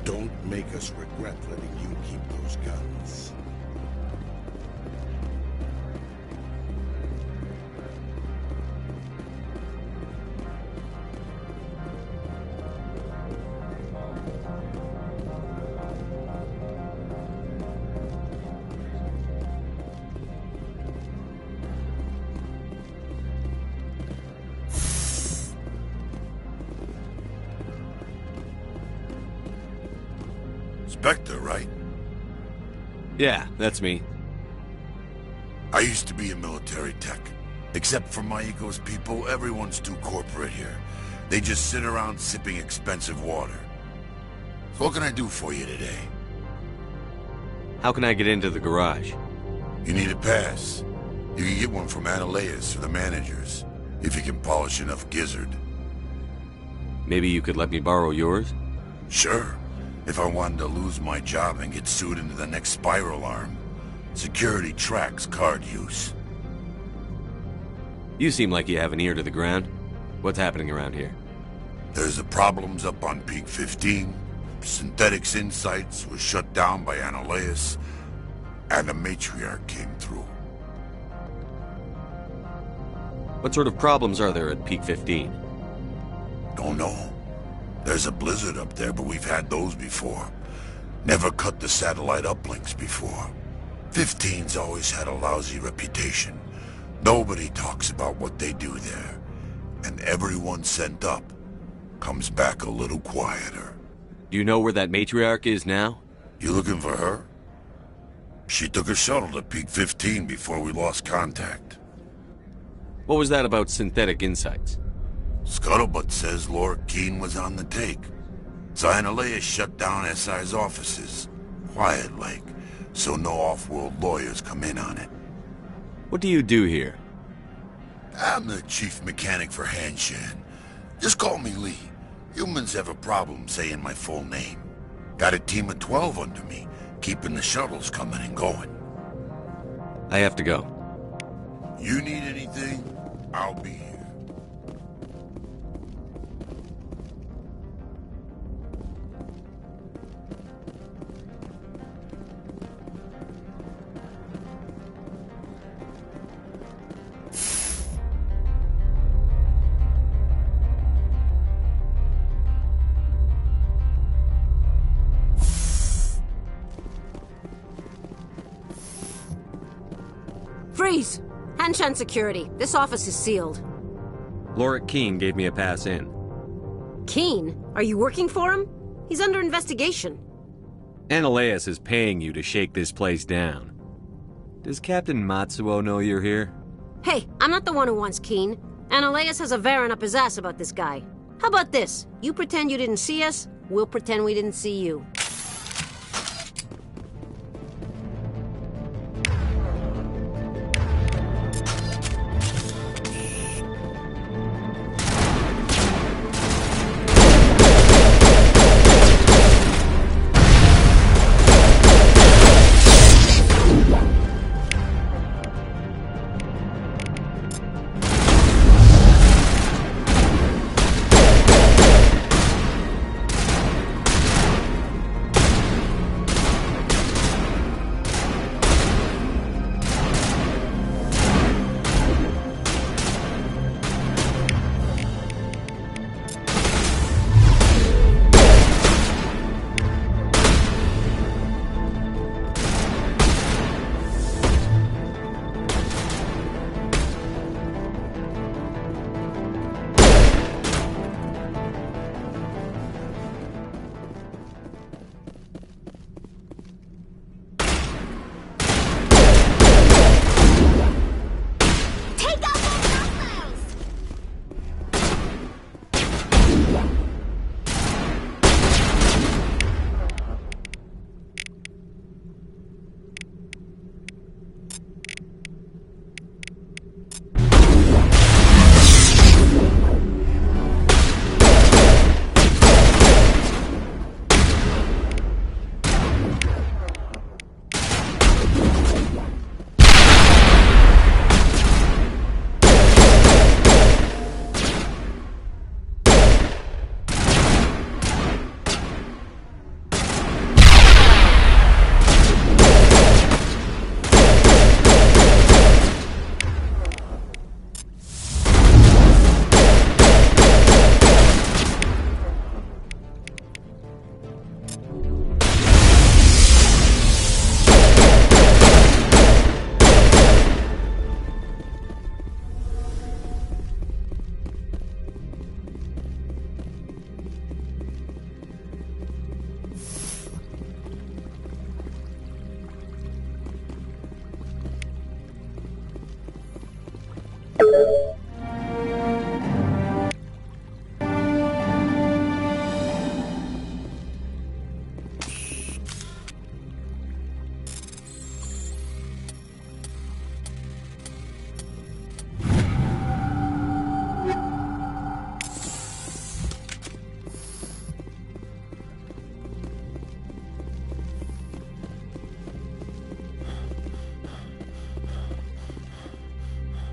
S16: Don't make us regret letting you keep those guns.
S21: Spectre, right?
S4: Yeah, that's me.
S21: I used to be a military tech. Except for my ego's people, everyone's too corporate here. They just sit around sipping expensive water. So what can I do for you today?
S4: How can I get into the garage?
S21: You need a pass. You can get one from Ananias or the managers, if you can polish enough gizzard.
S4: Maybe you could let me borrow yours?
S21: Sure. If I wanted to lose my job and get sued into the next spiral arm. Security tracks card use.
S4: You seem like you have an ear to the ground. What's happening around here?
S21: There's the problems up on Peak 15. Synthetics Insights was shut down by Ananias, and a matriarch came through.
S4: What sort of problems are there at Peak 15?
S21: Don't know. There's a blizzard up there, but we've had those before. Never cut the satellite uplinks before. 15's always had a lousy reputation. Nobody talks about what they do there. And everyone sent up comes back a little quieter.
S4: Do you know where that matriarch is now?
S21: You looking for her? She took a shuttle to Peak 15 before we lost contact.
S4: What was that about Synthetic Insights?
S21: Scuttlebutt says Laura Keene was on the take. So Ananias shut down SI's offices. Quiet-like, so no off-world lawyers come in on it.
S4: What do you do here?
S21: I'm the chief mechanic for Hanshan. Just call me Lee. Humans have a problem saying my full name. Got a team of 12 under me, keeping the shuttles coming and going.
S4: I have to go.
S21: You need anything, I'll be here.
S3: Freeze! Hanshan security. This office is sealed.
S4: Laura Keene gave me a pass in.
S3: Keene? Are you working for him? He's under investigation.
S4: Ananias is paying you to shake this place down. Does Captain Matsuo know you're here?
S3: Hey, I'm not the one who wants Keene. Ananias has a Varen up his ass about this guy. How about this? You pretend you didn't see us, we'll pretend we didn't see you.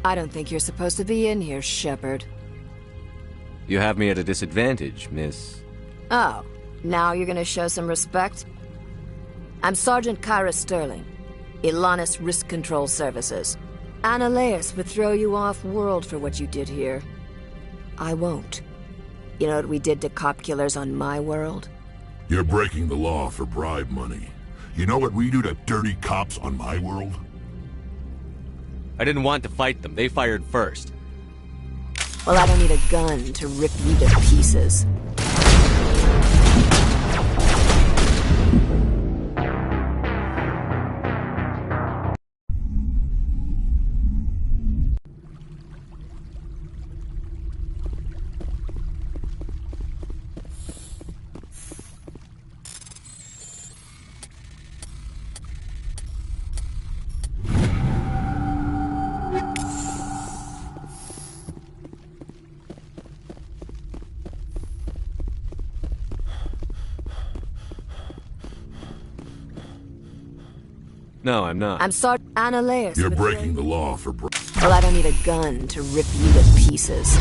S10: I don't think you're supposed to be in here, Shepard.
S4: You have me at a disadvantage, miss.
S10: Oh, now you're gonna show some respect? I'm Sergeant Kyra Sterling, Ilanis Risk Control Services. Annaleus would throw you off-world for what you did here. I won't. You know what we did to cop killers on my world?
S21: You're breaking the law for bribe money. You know what we do to dirty cops on my world?
S4: I didn't want to fight them. They fired first.
S10: Well, I don't need a gun to rip you to pieces.
S4: No, I'm not.
S10: I'm Sergeant Annaleus.
S21: You're breaking the law for
S10: Well, I don't need a gun to rip you to pieces.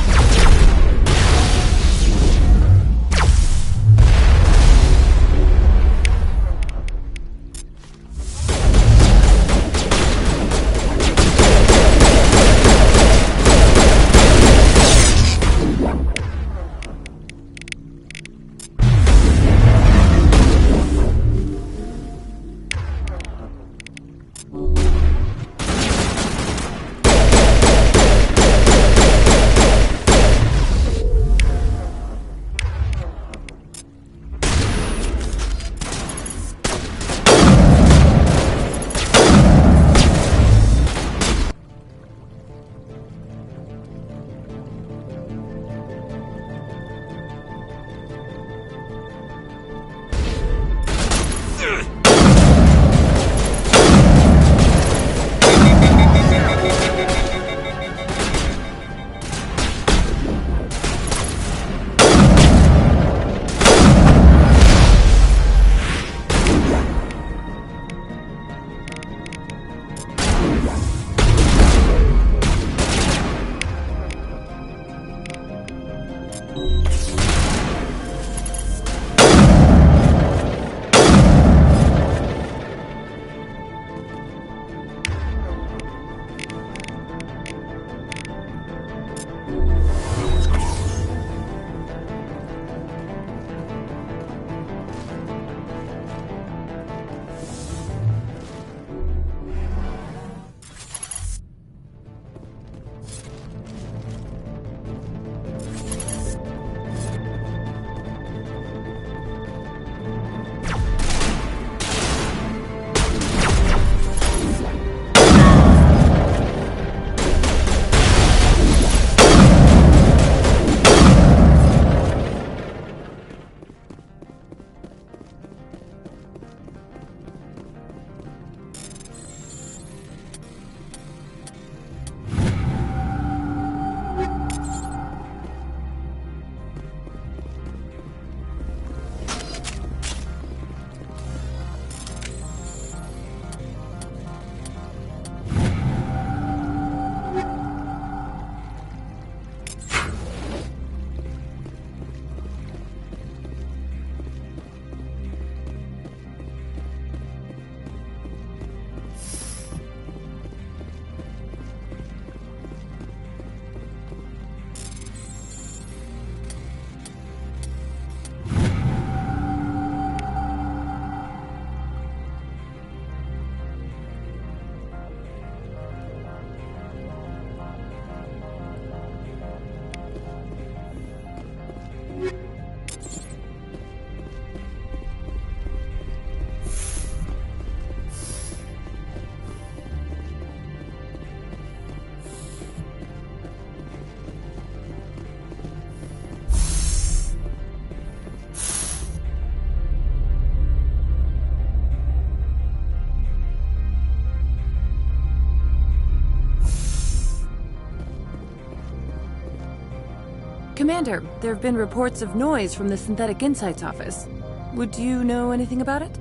S23: Commander, there have been reports of noise from the Synthetic Insights office. Would you know anything about it?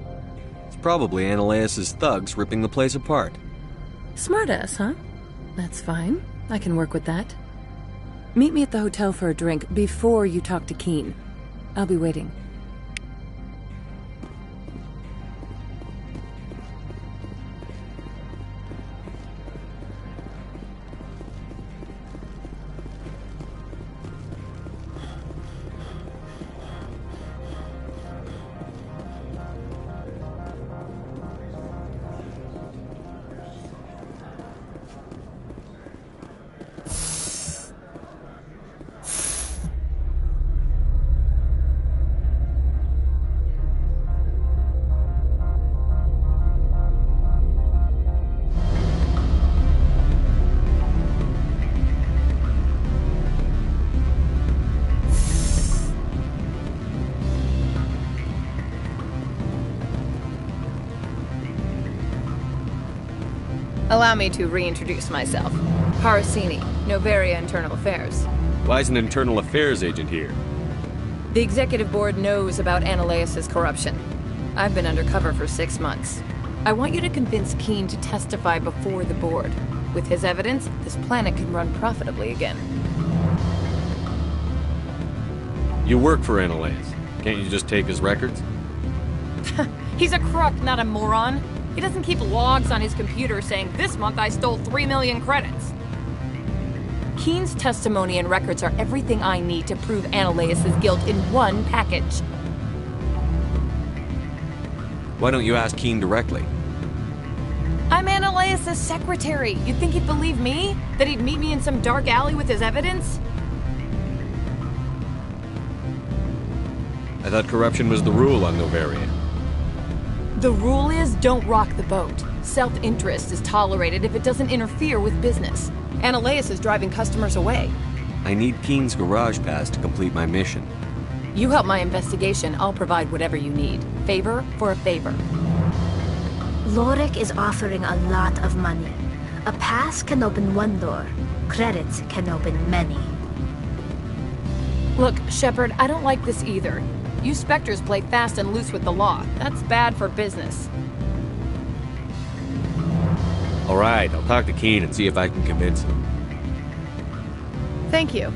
S4: It's probably Annaleus' thugs ripping the place apart.
S23: Smartass, huh? That's fine. I can work with that. Meet me at the hotel for a drink before you talk to Keen. I'll be waiting.
S7: Allow me to reintroduce myself. Harasini, Novaria Internal Affairs.
S4: Why is an internal affairs agent here?
S7: The executive board knows about Analeus' corruption. I've been undercover for 6 months. I want you to convince Keen to testify before the board. With his evidence, this planet can run profitably again.
S4: You work for Analeus. Can't you just take his records?
S7: He's a crook, not a moron. He doesn't keep logs on his computer saying, "This month I stole 3 million credits." Keen's testimony and records are everything I need to prove Analeus' guilt in one package.
S4: Why don't you ask Keen directly?
S7: I'm Analeus' secretary. You'd think he'd believe me? That he'd meet me in some dark alley with his evidence?
S4: I thought corruption was the rule on Novaria.
S7: The rule is, don't rock the boat. Self-interest is tolerated if it doesn't interfere with business. Analeus is driving customers away.
S4: I need Keen's garage pass to complete my mission.
S7: You help my investigation, I'll provide whatever you need. Favor for a favor.
S24: Lorik is offering a lot of money. A pass can open one door. Credits can open many.
S7: Look, Shepard, I don't like this either. You Spectres play fast and loose with the law. That's bad for business.
S4: All right, I'll talk to Keen and see if I can convince him.
S7: Thank you.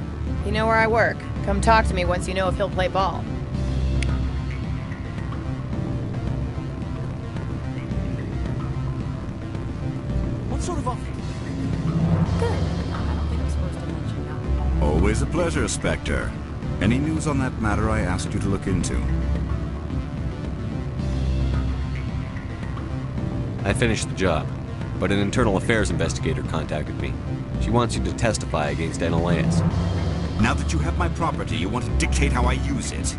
S7: You know where I work. Come talk to me once you know if he'll play ball.
S6: What sort of offer?
S10: Good. I don't think I'm supposed to mention that.
S8: Always a pleasure, Spectre. Any news on that matter I asked you to look into?
S4: I finished the job, but an internal affairs investigator contacted me. She wants you to testify against Analeus.
S8: Now that you have my property, you want to dictate how I use it.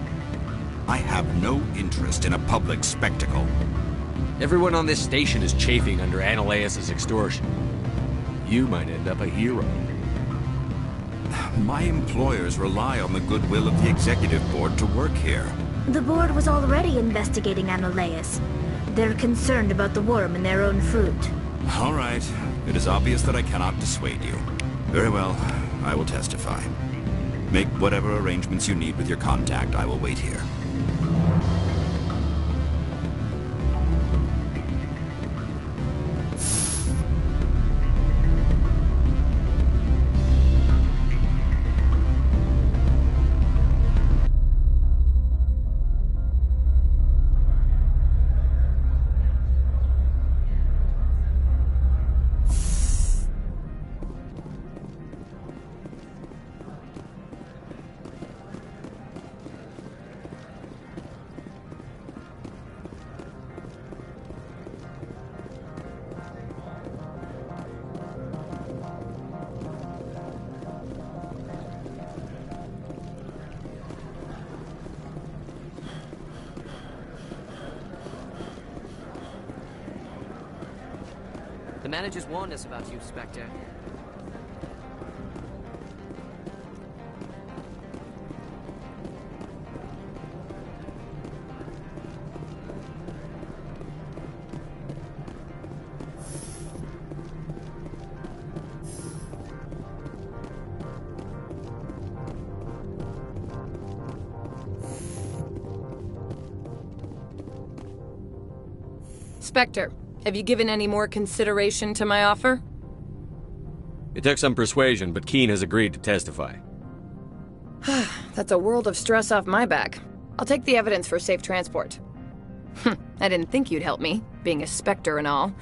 S8: I have no interest in a public spectacle.
S4: Everyone on this station is chafing under Analeus' extortion. You might end up a hero.
S8: My employers rely on the goodwill of the executive board to work here.
S24: The board was already investigating Analeus. They're concerned about the worm in their own fruit.
S8: All right. It is obvious that I cannot dissuade you. Very well. I will testify. Make whatever arrangements you need with your contact. I will wait here.
S11: The managers warned us about you, Spectre.
S7: Spectre, have you given any more consideration to my offer?
S4: It took some persuasion, but Keene has agreed to testify.
S7: That's a world of stress off my back. I'll take the evidence for safe transport. I didn't think you'd help me, being a Spectre and all.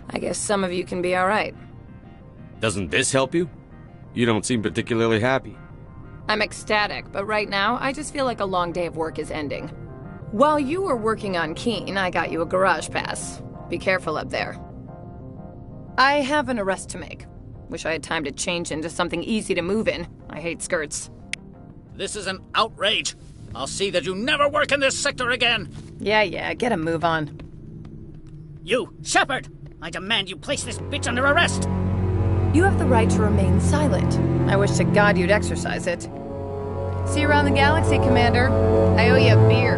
S7: I guess some of you can be alright.
S4: Doesn't this help you? You don't seem particularly happy.
S7: I'm ecstatic, but right now, I just feel like a long day of work is ending. While you were working on Keene, I got you a garage pass. Be careful up there. I have an arrest to make. Wish I had time to change into something easy to move in. I hate skirts.
S15: This is an outrage. I'll see that you never work in this sector again.
S7: Yeah, get a move on.
S15: You, Shepard! I demand you place this bitch under arrest!
S7: You have the right to remain silent. I wish to God you'd exercise it. See you around the galaxy, Commander. I owe you a beer.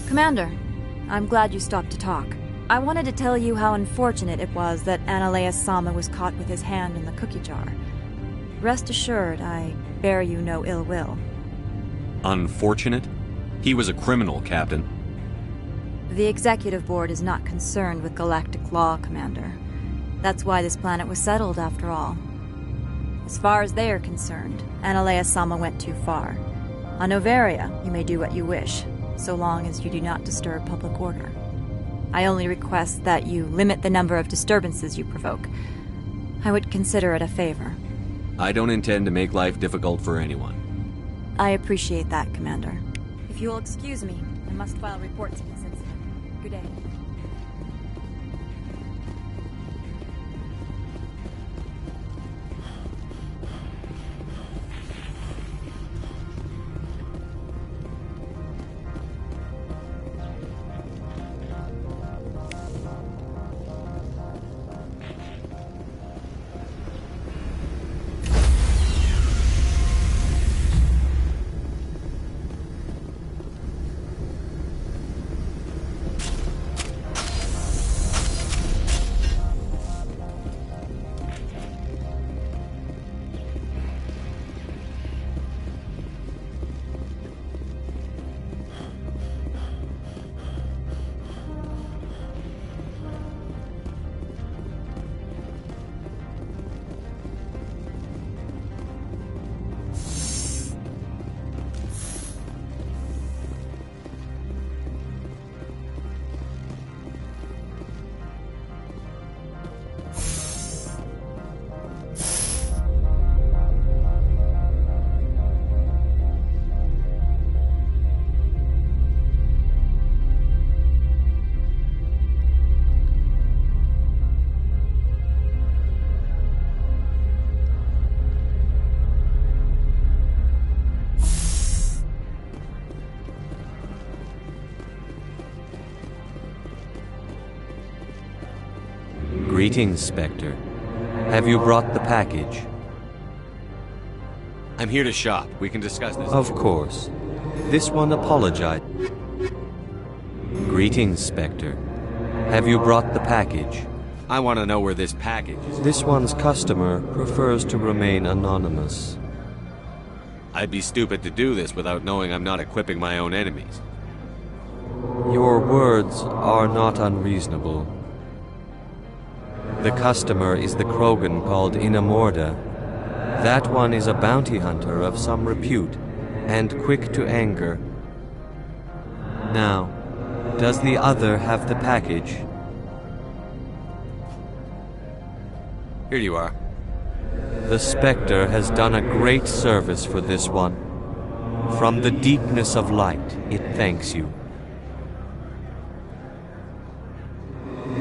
S20: Commander, I'm glad you stopped to talk. I wanted to tell you how unfortunate it was that Analea Sama was caught with his hand in the cookie jar. Rest assured, I bear you no ill will.
S4: Unfortunate? He was a criminal, Captain.
S20: The Executive Board is not concerned with galactic law, Commander. That's why this planet was settled, after all. As far as they are concerned, Analea Sama went too far. On Noveria, you may do what you wish, so long as you do not disturb public order. I only request that you limit the number of disturbances you provoke. I would consider it a favor.
S4: I don't intend to make life difficult for anyone.
S20: I appreciate that, Commander. If you'll excuse me, I must file reports of this incident. Good day.
S4: Greetings, Spectre. Have you brought the package? I'm here to shop. We can discuss this. Of course. This one apologized. Greetings, Spectre. Have you brought the package? I want to know where this package is. This one's customer prefers to remain anonymous. I'd be stupid to do this without knowing I'm not equipping my own enemies.
S14: Your words are not unreasonable. The customer is the Krogan called Inamorda. That one is a bounty hunter of some repute, and quick to anger. Now, does the other have the package?
S4: Here you are.
S14: The Spectre has done a great service for this one. From the deepness of light, it thanks you.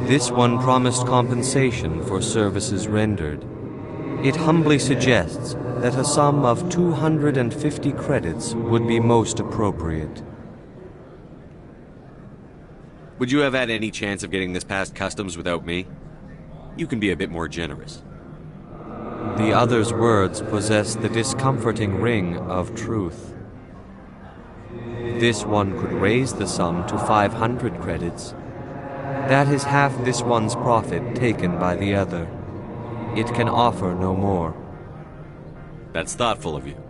S14: This one promised compensation for services rendered. It humbly suggests that a sum of 250 credits would be most appropriate.
S4: Would you have had any chance of getting this past customs without me? You can be a bit more generous.
S14: The other's words possess the discomforting ring of truth. This one could raise the sum to 500 credits. That is half this one's profit taken by the other. It can offer no more.
S4: That's thoughtful of you.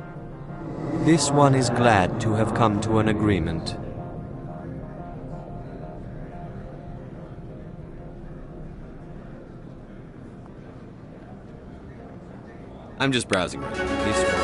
S14: This one is glad to have come to an agreement.
S4: I'm just browsing right now.